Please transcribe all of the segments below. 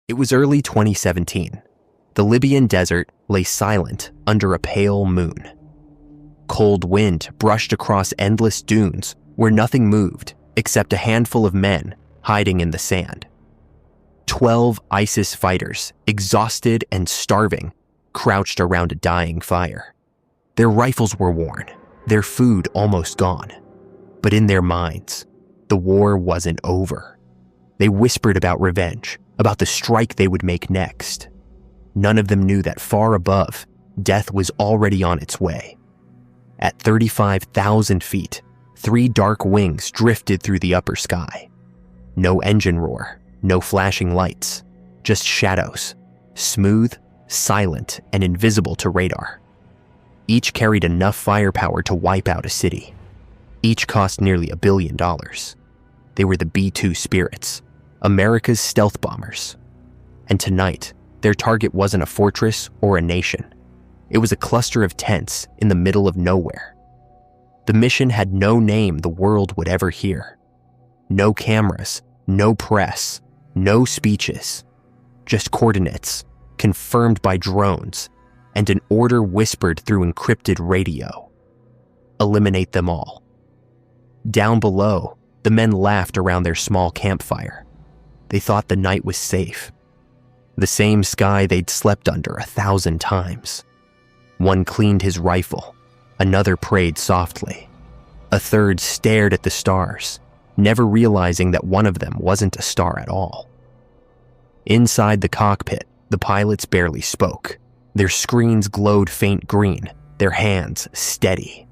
It was early 2017. The Libyan desert lay silent under a pale moon. Cold wind brushed across endless dunes where nothing moved except a handful of men hiding in the sand. 12 ISIS fighters, exhausted and starving, crouched around a dying fire. Their rifles were worn, their food almost gone. But in their minds, the war wasn't over. They whispered about revenge, about the strike they would make next. None of them knew that far above, death was already on its way. At 35,000 feet, 3 dark wings drifted through the upper sky. No engine roar, no flashing lights, just shadows, smooth, silent, and invisible to radar. Each carried enough firepower to wipe out a city. Each cost nearly $1 billion. They were the B-2 Spirits, America's stealth bombers. And tonight, their target wasn't a fortress or a nation. It was a cluster of tents in the middle of nowhere. The mission had no name the world would ever hear. No cameras, no press, no speeches. Just coordinates, confirmed by drones, and an order whispered through encrypted radio. Eliminate them all. Down below, the men laughed around their small campfire. They thought the night was safe. The same sky they'd slept under 1,000 times. One cleaned his rifle, another prayed softly. A third stared at the stars, never realizing that one of them wasn't a star at all. Inside the cockpit, the pilots barely spoke. Their screens glowed faint green, their hands steady.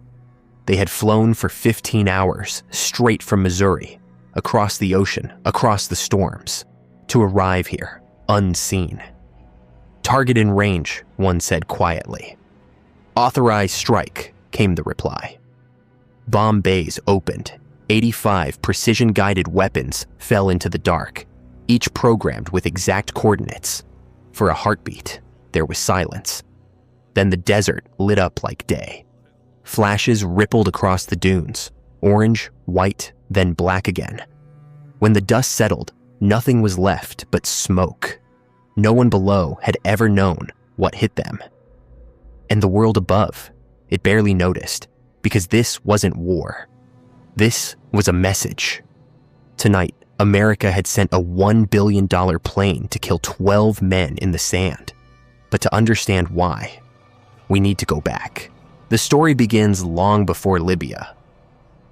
They had flown for 15 hours, straight from Missouri, across the ocean, across the storms, to arrive here, unseen. Target in range, one said quietly. Authorized strike, came the reply. Bomb bays opened. 85 precision-guided weapons fell into the dark, each programmed with exact coordinates. For a heartbeat, there was silence. Then the desert lit up like day. Flashes rippled across the dunes, orange, white, then black again. When the dust settled, nothing was left but smoke. No one below had ever known what hit them. And the world above, it barely noticed, because this wasn't war. This was a message. Tonight, America had sent a $1 billion plane to kill 12 men in the sand. But to understand why, we need to go back. The story begins long before Libya,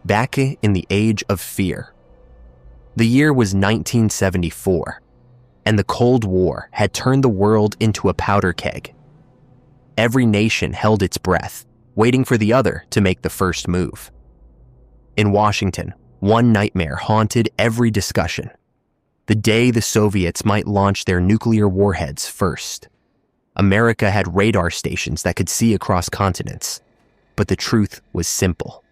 back in the age of fear. The year was 1974, and the Cold War had turned the world into a powder keg. Every nation held its breath, waiting for the other to make the first move. In Washington, one nightmare haunted every discussion: the day the Soviets might launch their nuclear warheads first. America had radar stations that could see across continents, but the truth was simple.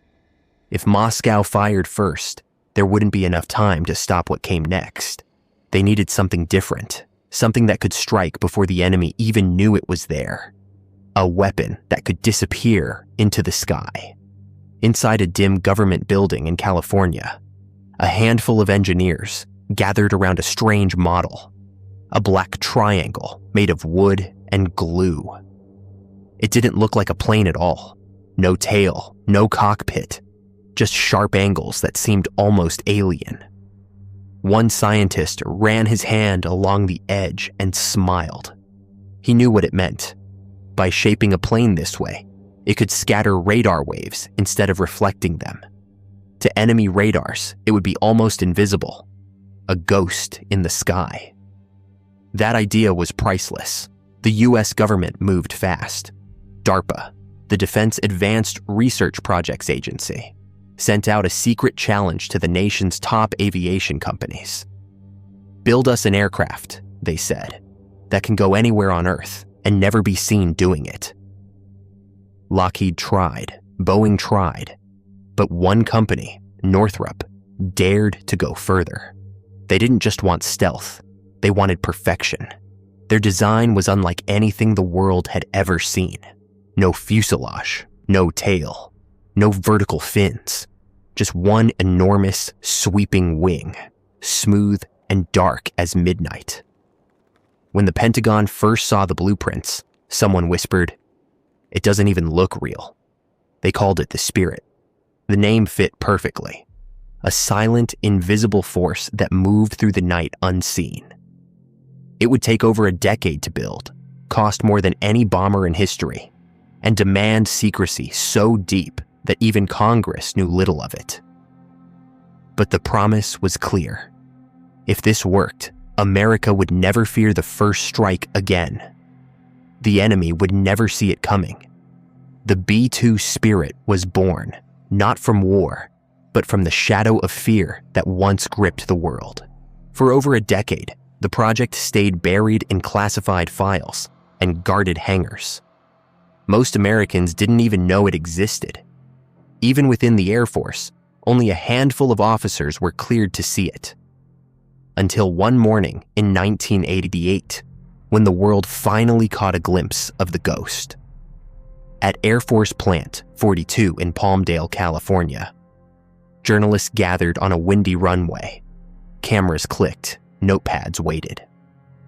If Moscow fired first, there wouldn't be enough time to stop what came next. They needed something different, something that could strike before the enemy even knew it was there. A weapon that could disappear into the sky. Inside a dim government building in California, a handful of engineers gathered around a strange model, a black triangle made of wood and glue. It didn't look like a plane at all. No tail, no cockpit, just sharp angles that seemed almost alien. One scientist ran his hand along the edge and smiled. He knew what it meant. By shaping a plane this way, it could scatter radar waves instead of reflecting them. To enemy radars, it would be almost invisible, a ghost in the sky. That idea was priceless. The US government moved fast. DARPA, the Defense Advanced Research Projects Agency, sent out a secret challenge to the nation's top aviation companies. Build us an aircraft, they said, that can go anywhere on Earth and never be seen doing it. Lockheed tried, Boeing tried, but one company, Northrop, dared to go further. They didn't just want stealth, they wanted perfection. Their design was unlike anything the world had ever seen. No fuselage, no tail, no vertical fins, just one enormous, sweeping wing, smooth and dark as midnight. When the Pentagon first saw the blueprints, someone whispered, "It doesn't even look real." They called it the Spirit. The name fit perfectly. A silent, invisible force that moved through the night unseen. It would take over a decade to build, cost more than any bomber in history, and demand secrecy so deep that even Congress knew little of it. But the promise was clear. If this worked, America would never fear the first strike again. The enemy would never see it coming. The B-2 Spirit was born, not from war, but from the shadow of fear that once gripped the world. For over a decade, the project stayed buried in classified files and guarded hangars. Most Americans didn't even know it existed. Even within the Air Force, only a handful of officers were cleared to see it. Until one morning in 1988, when the world finally caught a glimpse of the ghost. At Air Force Plant 42 in Palmdale, California, journalists gathered on a windy runway. Cameras clicked, notepads waited.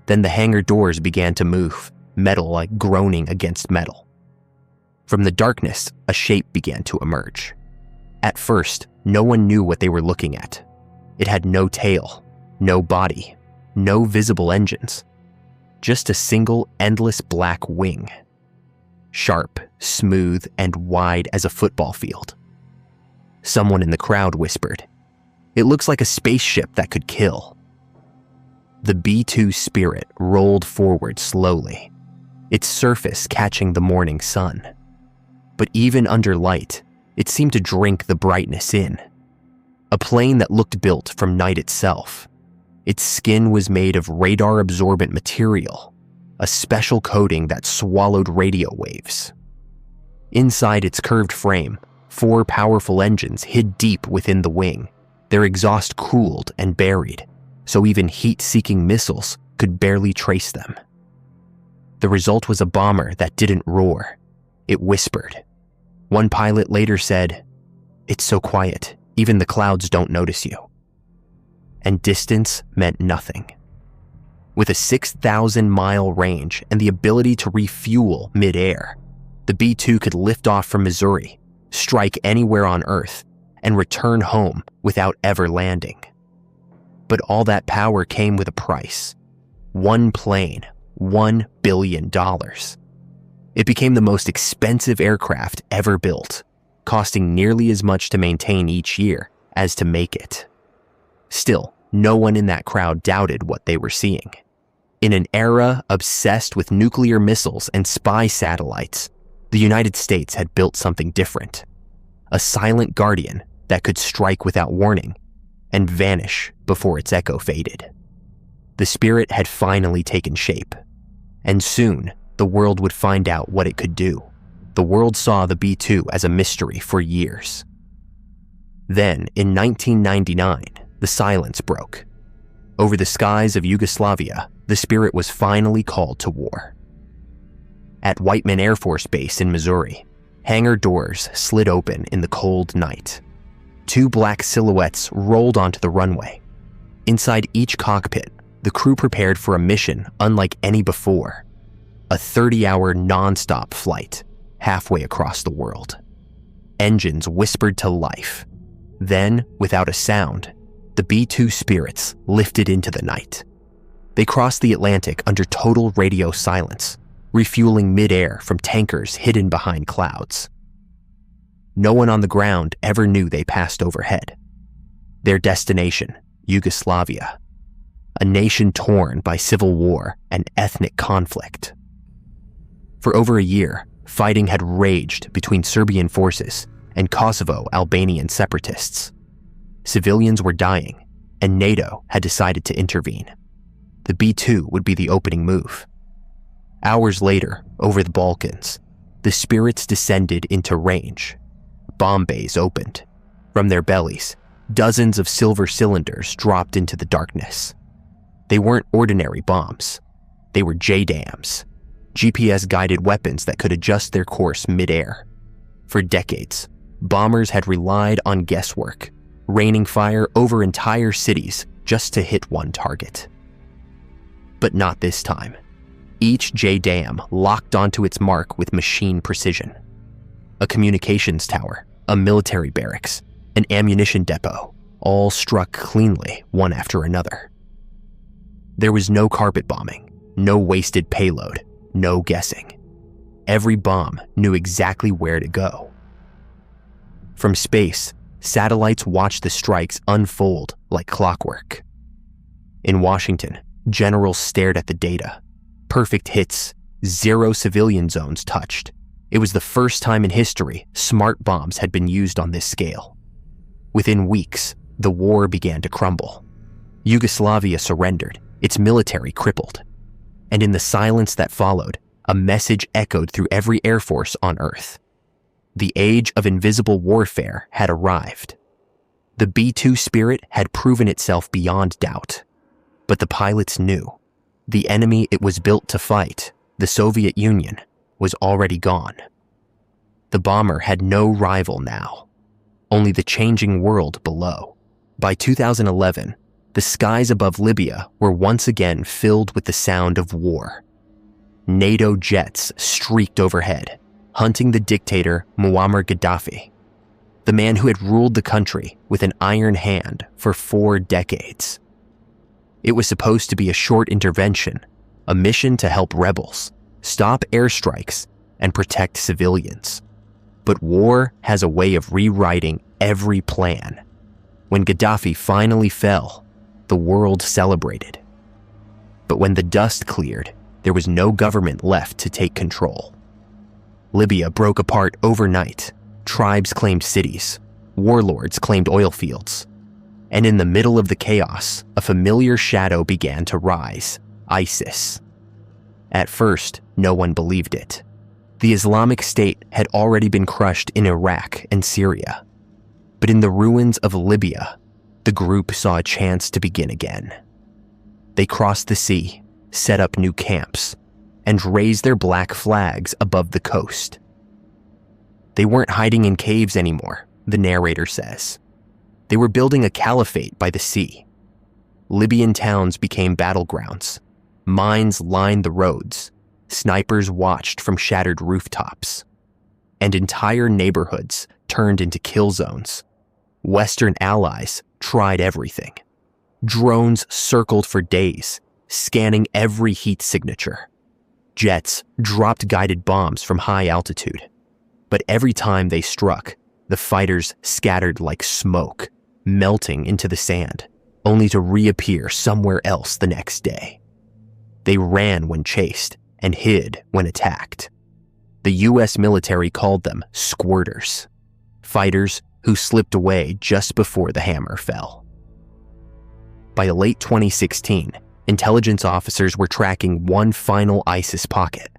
Then the hangar doors began to move, metal like groaning against metal. From the darkness, a shape began to emerge. At first, no one knew what they were looking at. It had no tail, no body, no visible engines. Just a single, endless black wing. Sharp, smooth, and wide as a football field. Someone in the crowd whispered, "It looks like a spaceship that could kill." The B-2 Spirit rolled forward slowly, its surface catching the morning sun. But even under light, it seemed to drink the brightness in. A plane that looked built from night itself. Its skin was made of radar-absorbent material, a special coating that swallowed radio waves. Inside its curved frame, 4 powerful engines hid deep within the wing, their exhaust cooled and buried, so even heat-seeking missiles could barely trace them. The result was a bomber that didn't roar. It whispered. One pilot later said, "It's so quiet, even the clouds don't notice you." And distance meant nothing. With a 6,000-mile range and the ability to refuel mid-air, the B-2 could lift off from Missouri, strike anywhere on Earth, and return home without ever landing. But all that power came with a price. One plane, $1 billion. It became the most expensive aircraft ever built, costing nearly as much to maintain each year as to make it. Still, no one in that crowd doubted what they were seeing. In an era obsessed with nuclear missiles and spy satellites, the United States had built something different. A silent guardian that could strike without warning and vanish before its echo faded. The Spirit had finally taken shape, and soon the world would find out what it could do. The world saw the B-2 as a mystery for years. Then, in 1999, the silence broke. Over the skies of Yugoslavia, the Spirit was finally called to war. At Whiteman Air Force Base in Missouri, hangar doors slid open in the cold night. 2 black silhouettes rolled onto the runway. Inside each cockpit, the crew prepared for a mission unlike any before. A 30-hour non-stop flight, halfway across the world. Engines whispered to life. Then, without a sound, the B-2 Spirits lifted into the night. They crossed the Atlantic under total radio silence, refueling mid-air from tankers hidden behind clouds. No one on the ground ever knew they passed overhead. Their destination, Yugoslavia, a nation torn by civil war and ethnic conflict. For over a year, fighting had raged between Serbian forces and Kosovo Albanian separatists. Civilians were dying, and NATO had decided to intervene. The B-2 would be the opening move. Hours later, over the Balkans, the Spirits descended into range. Bomb bays opened. From their bellies, dozens of silver cylinders dropped into the darkness. They weren't ordinary bombs. They were JDAMs, GPS-guided weapons that could adjust their course mid-air. For decades, bombers had relied on guesswork, raining fire over entire cities just to hit one target. But not this time. Each JDAM locked onto its mark with machine precision. A communications tower, a military barracks, an ammunition depot, all struck cleanly one after another. There was no carpet bombing, no wasted payload, no guessing. Every bomb knew exactly where to go. From space, satellites watched the strikes unfold like clockwork. In Washington, generals stared at the data. Perfect hits, 0 civilian zones touched. It was the first time in history smart bombs had been used on this scale. Within weeks, the war began to crumble. Yugoslavia surrendered, its military crippled. And in the silence that followed, a message echoed through every air force on Earth. The age of invisible warfare had arrived. The B-2 spirit had proven itself beyond doubt. But the pilots knew. The enemy it was built to fight, the Soviet Union, was already gone. The bomber had no rival now, only the changing world below. By 2011, the skies above Libya were once again filled with the sound of war. NATO jets streaked overhead, hunting the dictator Muammar Gaddafi, the man who had ruled the country with an iron hand for 4 decades. It was supposed to be a short intervention, a mission to help rebels, stop airstrikes, and protect civilians. But war has a way of rewriting every plan. When Gaddafi finally fell, the world celebrated. But when the dust cleared, there was no government left to take control. Libya broke apart overnight. Tribes claimed cities. Warlords claimed oil fields. And in the middle of the chaos, a familiar shadow began to rise: ISIS. At first, no one believed it. The Islamic State had already been crushed in Iraq and Syria. But in the ruins of Libya, the group saw a chance to begin again. They crossed the sea, set up new camps, and raised their black flags above the coast. They weren't hiding in caves anymore, the narrator says. They were building a caliphate by the sea. Libyan towns became battlegrounds. Mines lined the roads. Snipers watched from shattered rooftops. And entire neighborhoods turned into kill zones. Western allies tried everything. Drones circled for days, scanning every heat signature. Jets dropped guided bombs from high altitude. But every time they struck, the fighters scattered like smoke, melting into the sand, only to reappear somewhere else the next day. They ran when chased and hid when attacked. The US military called them squirters, fighters who slipped away just before the hammer fell. By late 2016, intelligence officers were tracking one final ISIS pocket,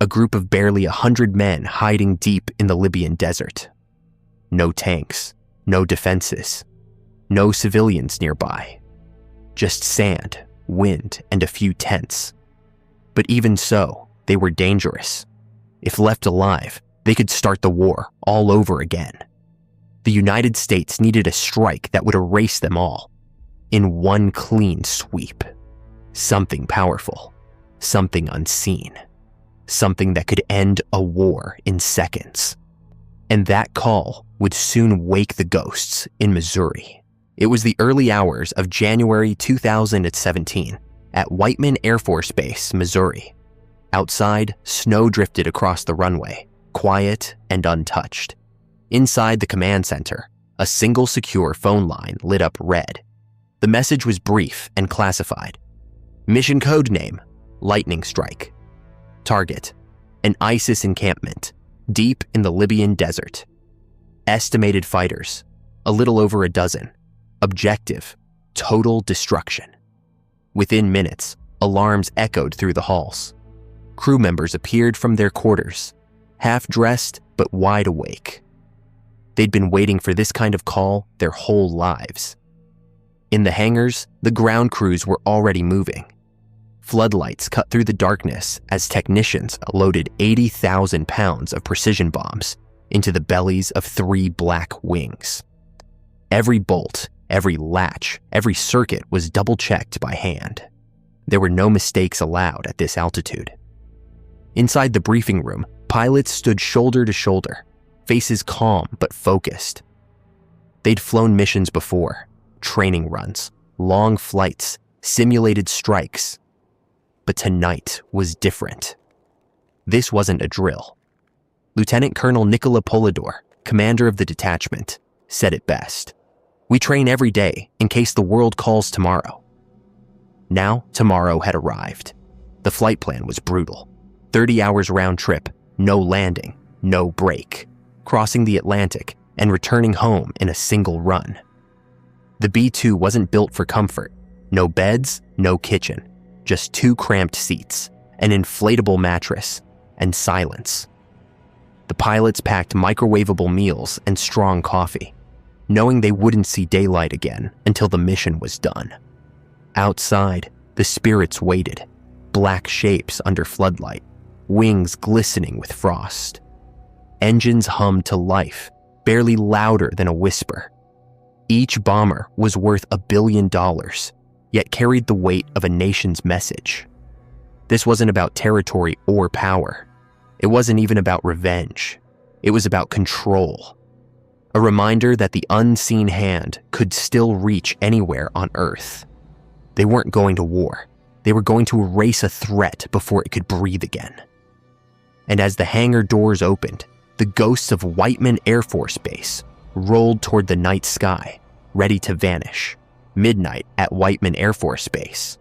a group of barely 100 men hiding deep in the Libyan desert. No tanks, no defenses, no civilians nearby. Just sand, wind, and a few tents. But even so, they were dangerous. If left alive, they could start the war all over again. The United States needed a strike that would erase them all, in one clean sweep. Something powerful, something unseen, something that could end a war in seconds. And that call would soon wake the ghosts in Missouri. It was the early hours of January 2017 at Whiteman Air Force Base, Missouri. Outside, snow drifted across the runway, quiet and untouched. Inside the command center, a single secure phone line lit up red. The message was brief and classified. Mission code name, Lightning Strike. Target, an ISIS encampment, deep in the Libyan desert. Estimated fighters, a little over a dozen. Objective, total destruction. Within minutes, alarms echoed through the halls. Crew members appeared from their quarters, half-dressed but wide awake. They'd been waiting for this kind of call their whole lives. In the hangars, the ground crews were already moving. Floodlights cut through the darkness as technicians loaded 80,000 pounds of precision bombs into the bellies of 3 black wings. Every bolt, every latch, every circuit was double-checked by hand. There were no mistakes allowed at this altitude. Inside the briefing room, pilots stood shoulder to shoulder, faces calm but focused. They'd flown missions before, training runs, long flights, simulated strikes. But tonight was different. This wasn't a drill. Lieutenant Colonel Nicola Polidor, commander of the detachment, said it best. "We train every day in case the world calls tomorrow." Now, tomorrow had arrived. The flight plan was brutal. 30 hours round trip, no landing, no break, crossing the Atlantic and returning home in a single run. The B-2 wasn't built for comfort. No beds, no kitchen, just 2 cramped seats, an inflatable mattress, and silence. The pilots packed microwavable meals and strong coffee, knowing they wouldn't see daylight again until the mission was done. Outside, the spirits waited, black shapes under floodlight, wings glistening with frost. Engines hummed to life, barely louder than a whisper. Each bomber was worth $1 billion, yet carried the weight of a nation's message. This wasn't about territory or power. It wasn't even about revenge. It was about control. A reminder that the unseen hand could still reach anywhere on Earth. They weren't going to war. They were going to erase a threat before it could breathe again. And as the hangar doors opened, the ghosts of Whiteman Air Force Base rolled toward the night sky, ready to vanish. Midnight at Whiteman Air Force Base.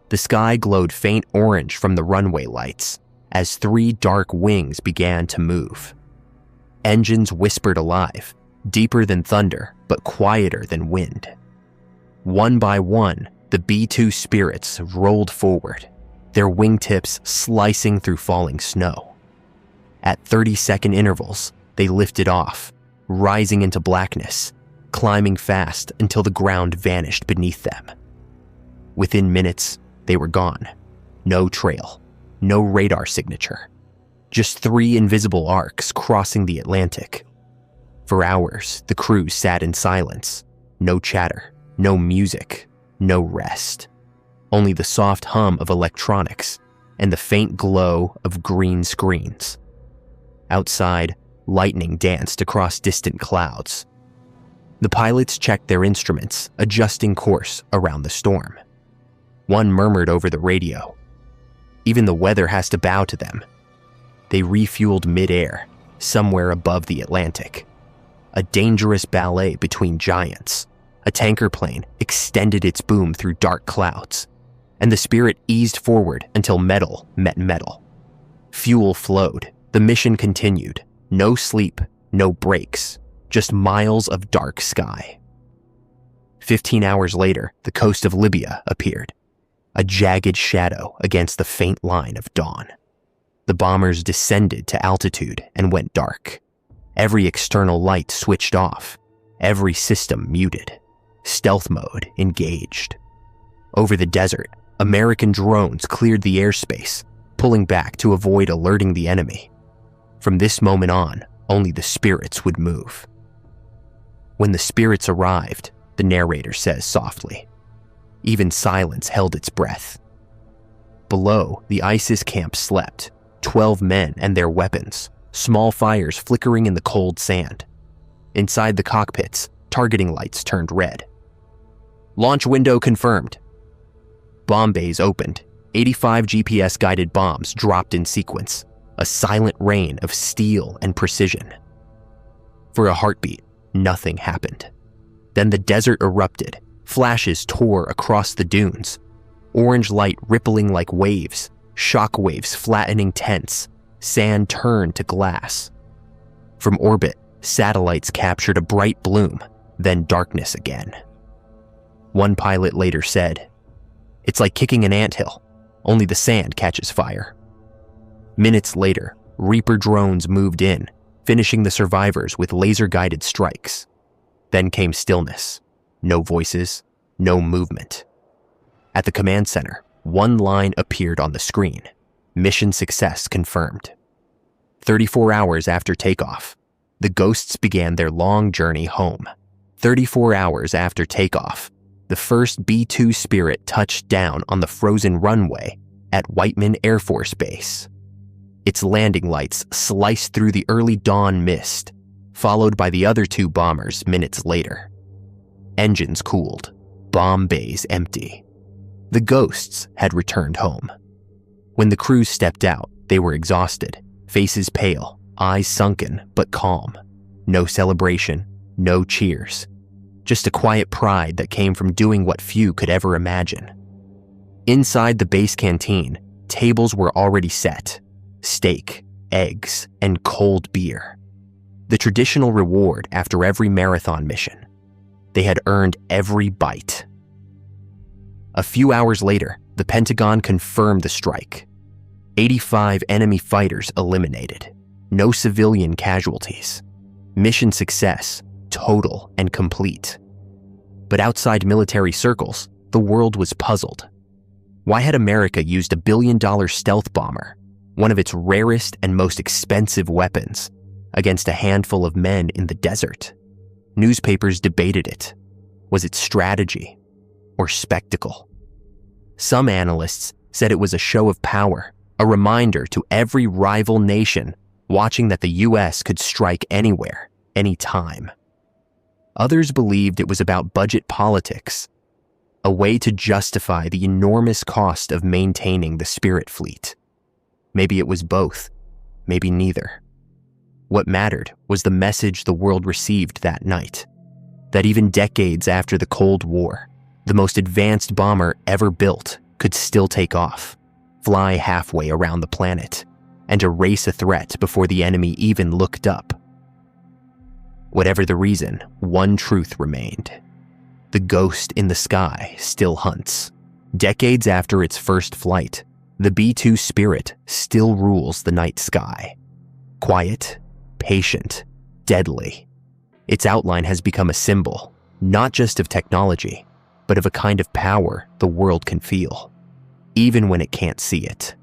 The sky glowed faint orange from the runway lights as 3 dark wings began to move. Engines whispered alive, deeper than thunder, but quieter than wind. One by one, the B-2 spirits rolled forward, their wingtips slicing through falling snow. At 30-second intervals, they lifted off, rising into blackness, climbing fast until the ground vanished beneath them. Within minutes, they were gone. No trail, no radar signature. Just 3 invisible arcs crossing the Atlantic. For hours, the crew sat in silence. No chatter, no music, no rest. Only the soft hum of electronics and the faint glow of green screens. Outside, lightning danced across distant clouds. The pilots checked their instruments, adjusting course around the storm. One murmured over the radio, "Even the weather has to bow to them." They refueled mid-air, somewhere above the Atlantic. A dangerous ballet between giants. A tanker plane extended its boom through dark clouds, and the Spirit eased forward until metal met metal. Fuel flowed. The mission continued. No sleep, no breaks, just miles of dark sky. 15 hours later, the coast of Libya appeared, a jagged shadow against the faint line of dawn. The bombers descended to altitude and went dark. Every external light switched off, every system muted, stealth mode engaged. Over the desert, American drones cleared the airspace, pulling back to avoid alerting the enemy. From this moment on, only the spirits would move. When the spirits arrived, the narrator says softly, even silence held its breath. Below, the ISIS camp slept, 12 men and their weapons, small fires flickering in the cold sand. Inside the cockpits, targeting lights turned red. Launch window confirmed. Bomb bays opened. 85 GPS-guided bombs dropped in sequence, a silent rain of steel and precision. For a heartbeat, nothing happened. Then the desert erupted. Flashes tore across the dunes. Orange light rippling like waves, shock waves flattening tents, sand turned to glass. From orbit, satellites captured a bright bloom, then darkness again. One pilot later said, "It's like kicking an anthill, only the sand catches fire." Minutes later, Reaper drones moved in, finishing the survivors with laser-guided strikes. Then came stillness. No voices, no movement. At the command center, one line appeared on the screen. Mission success confirmed. 34 hours after takeoff, the ghosts began their long journey home. 34 hours after takeoff, the first B-2 Spirit touched down on the frozen runway at Whiteman Air Force Base. Its landing lights sliced through the early dawn mist, followed by the other two bombers minutes later. Engines cooled, bomb bays empty. The ghosts had returned home. When the crews stepped out, they were exhausted, faces pale, eyes sunken but calm. No celebration, no cheers. Just a quiet pride that came from doing what few could ever imagine. Inside the base canteen, tables were already set. Steak, eggs, and cold beer. The traditional reward after every marathon mission. They had earned every bite. A few hours later, the Pentagon confirmed the strike. 85 enemy fighters eliminated. No civilian casualties. Mission success, total and complete. But outside military circles, the world was puzzled. Why had America used a $1 billion stealth bomber, one of its rarest and most expensive weapons, against a handful of men in the desert? Newspapers debated it. Was it strategy or spectacle? Some analysts said it was a show of power, a reminder to every rival nation watching that the US could strike anywhere, anytime. Others believed it was about budget politics, a way to justify the enormous cost of maintaining the Spirit fleet. Maybe it was both, maybe neither. What mattered was the message the world received that night, that even decades after the Cold War, the most advanced bomber ever built could still take off, fly halfway around the planet, and erase a threat before the enemy even looked up. Whatever the reason, one truth remained. The ghost in the sky still hunts. Decades after its first flight, the B-2 Spirit still rules the night sky. Quiet, patient, deadly. Its outline has become a symbol, not just of technology, but of a kind of power the world can feel, even when it can't see it.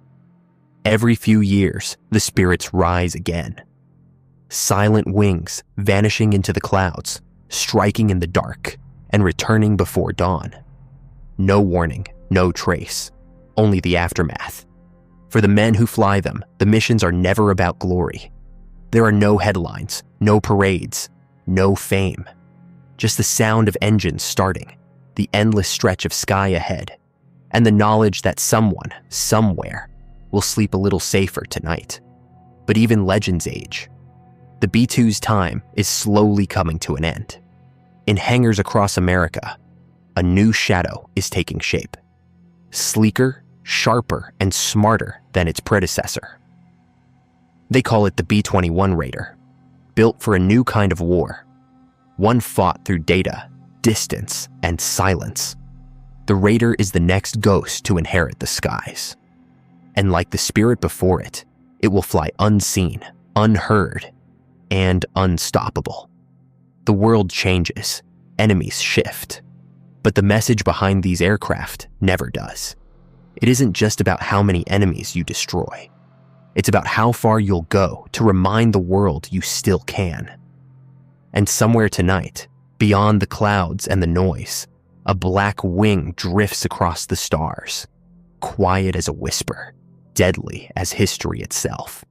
Every few years, the spirits rise again. Silent wings vanishing into the clouds, striking in the dark, and returning before dawn. No warning, no trace, only the aftermath. For the men who fly them, the missions are never about glory. There are no headlines, no parades, no fame. Just the sound of engines starting, the endless stretch of sky ahead, and the knowledge that someone, somewhere, will sleep a little safer tonight. But even legends age. The B-2's time is slowly coming to an end. In hangars across America, a new shadow is taking shape. Sleeker, sharper, and smarter than its predecessor. They call it the B-21 Raider, built for a new kind of war. One fought through data, distance, and silence. The Raider is the next ghost to inherit the skies. And like the Spirit before it, it will fly unseen, unheard, and unstoppable. The world changes, enemies shift, but the message behind these aircraft never does. It isn't just about how many enemies you destroy. It's about how far you'll go to remind the world you still can. And somewhere tonight, beyond the clouds and the noise, a black wing drifts across the stars, quiet as a whisper, deadly as history itself.